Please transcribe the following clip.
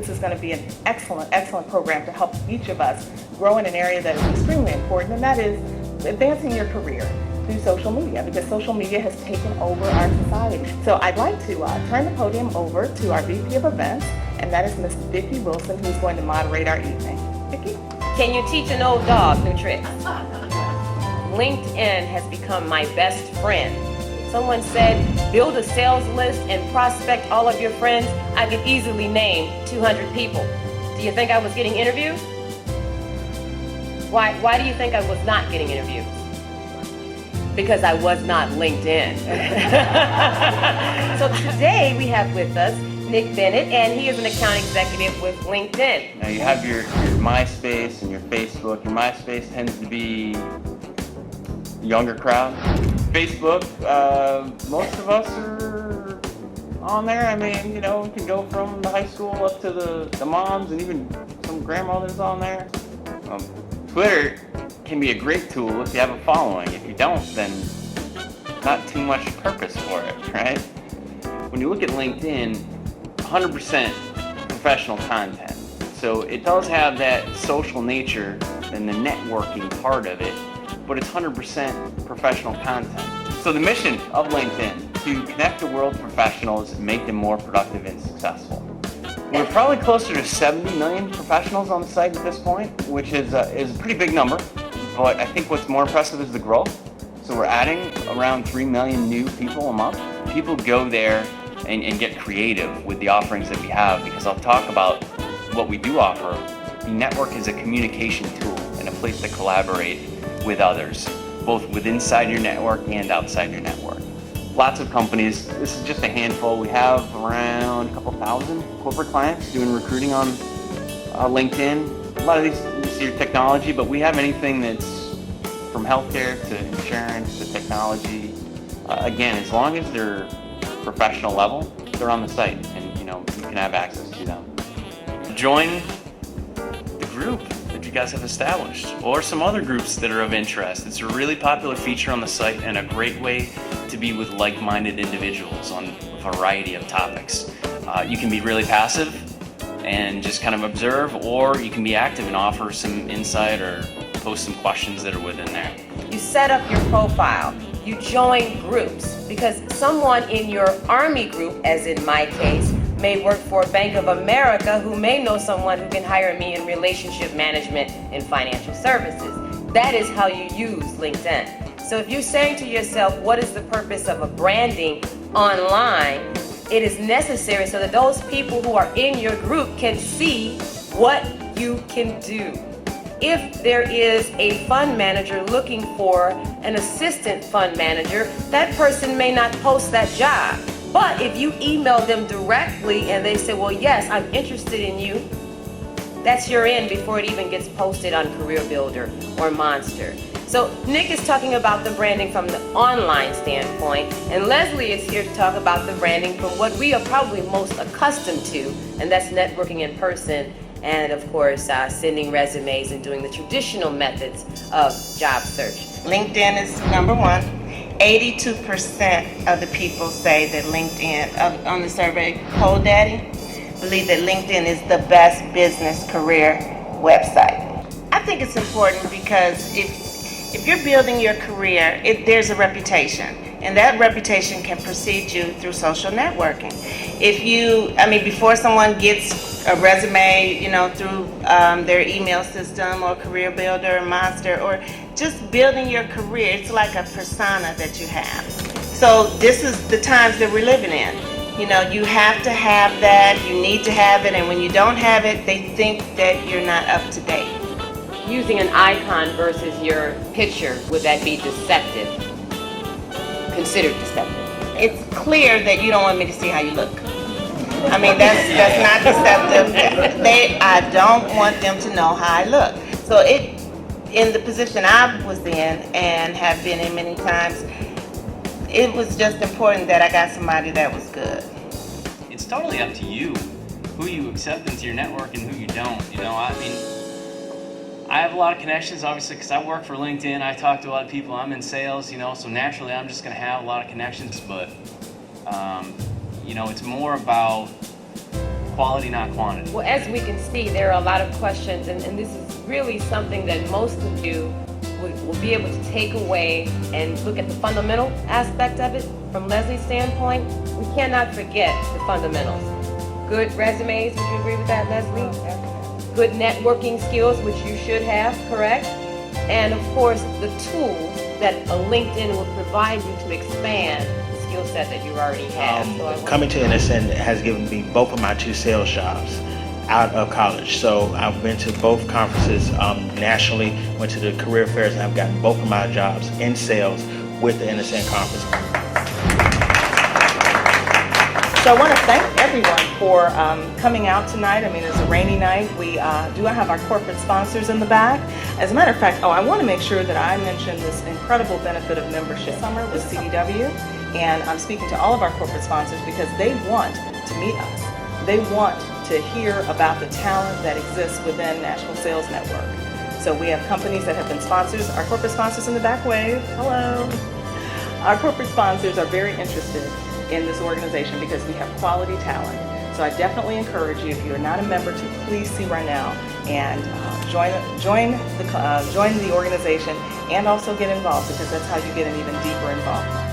This is going to be an excellent program to help each of us grow in an area that is extremely important, and that is advancing your career through social media, because social media has taken over our society. So I'd like to turn the podium over to our VP of Events, and that is Ms. Vicki Wilson, who's going to moderate our evening. Vicki? Can you teach an old dog new tricks? LinkedIn has become my best friend. Someone said, build a sales list and prospect all of your friends. I could easily name 200 people. Do you think I was getting interviews? Why do you think I was not getting interviews? Because I was not LinkedIn. So today we have with us Nick Bennett, and he is an account executive with LinkedIn. Now you have your MySpace and your Facebook. Your MySpace tends to be a younger crowd. Facebook, most of us are on there. I mean, you know, we can go from the high school up to the moms and even some grandmothers on there. Twitter can be a great tool if you have a following. If you don't, then not too much purpose for it, right? When you look at LinkedIn, 100% professional content. So it does have that social nature and the networking part of it, but it's 100% professional content. So the mission of LinkedIn, to connect the world's professionals and make them more productive and successful. We're probably closer to 70 million professionals on the site at this point, which is a pretty big number, but I think what's more impressive is the growth. So we're adding around 3 million new people a month. People go there and get creative with the offerings that we have, because I'll talk about what we do offer. The network is a communication tool and a place to collaborate with others, both within inside your network and outside your network. Lots of companies, this is just a handful. We have around a couple thousand corporate clients doing recruiting on LinkedIn. A lot of these see your technology, but we have anything that's from healthcare to insurance to technology. Again, as long as they're professional level, they're on the site, and you can have access to them. Join the group that you guys have established, or some other groups that are of interest. It's a really popular feature on the site and a great way to be with like-minded individuals on a variety of topics. You can be really passive and just kind of observe, or you can be active and offer some insight or post some questions that are within there. You set up your profile. You join groups, because someone in your Army group, as in my case, may work for Bank of America, who may know someone who can hire me in relationship management and financial services. That is how you use LinkedIn. So if you're saying to yourself, what is the purpose of a branding online? It is necessary so that those people who are in your group can see what you can do. If there is a fund manager looking for an assistant fund manager, that person may not post that job. But if you email them directly and they say, well, yes, I'm interested in you, that's your in before it even gets posted on Career Builder or Monster. So Nick is talking about the branding from the online standpoint, and Leslie is here to talk about the branding from what we are probably most accustomed to, and that's networking in person, and of course sending resumes and doing the traditional methods of job search. LinkedIn is number one. 82% of the people say that LinkedIn, on the survey, Poll Daddy, believe that LinkedIn is the best business career website. I think it's important because if you're building your career, there's a reputation, and that reputation can precede you through social networking. Before someone gets a resume, through their email system or Career Builder or Monster, or just building your career, it's like a persona that you have. So this is the times that we're living in. You have to have that, you need to have it, and when you don't have it, they think that you're not up to date. Using an icon versus your picture, would that be deceptive? Considered deceptive? It's clear that you don't want me to see how you look. That's not deceptive. I don't want them to know how I look. So in the position I was in and have been in many times, it was just important that I got somebody that was good. It's totally up to you who you accept into your network and who you don't. I have a lot of connections, obviously, because I work for LinkedIn. I talk to a lot of people. I'm in sales, so naturally I'm just going to have a lot of connections. But, it's more about quality, not quantity. Well, as we can see, there are a lot of questions, and this is really something that most of you will be able to take away and look at the fundamental aspect of it. From Leslie's standpoint, we cannot forget the fundamentals. Good resumes, would you agree with that, Leslie? Good networking skills, which you should have, correct? And of course, the tools that a LinkedIn will provide you to expand the skill set that you already have. Coming to NSN has given me both of my 2 sales jobs out of college. So I've been to both conferences nationally, went to the career fairs, and I've gotten both of my jobs in sales with the NSN conference. So I want to thank everyone for coming out tonight. I mean, it's a rainy night. We do have our corporate sponsors in the back. As a matter of fact, I want to make sure that I mention this incredible benefit of membership. Summer with CDW, and I'm speaking to all of our corporate sponsors because they want to meet us. They want to hear about the talent that exists within National Sales Network. So we have companies that have been sponsors. Our corporate sponsors in the back wave, hello. Our corporate sponsors are very interested in this organization because we have quality talent. So I definitely encourage you, if you're not a member, to please see right now and join the organization and also get involved, because that's how you get an even deeper involvement.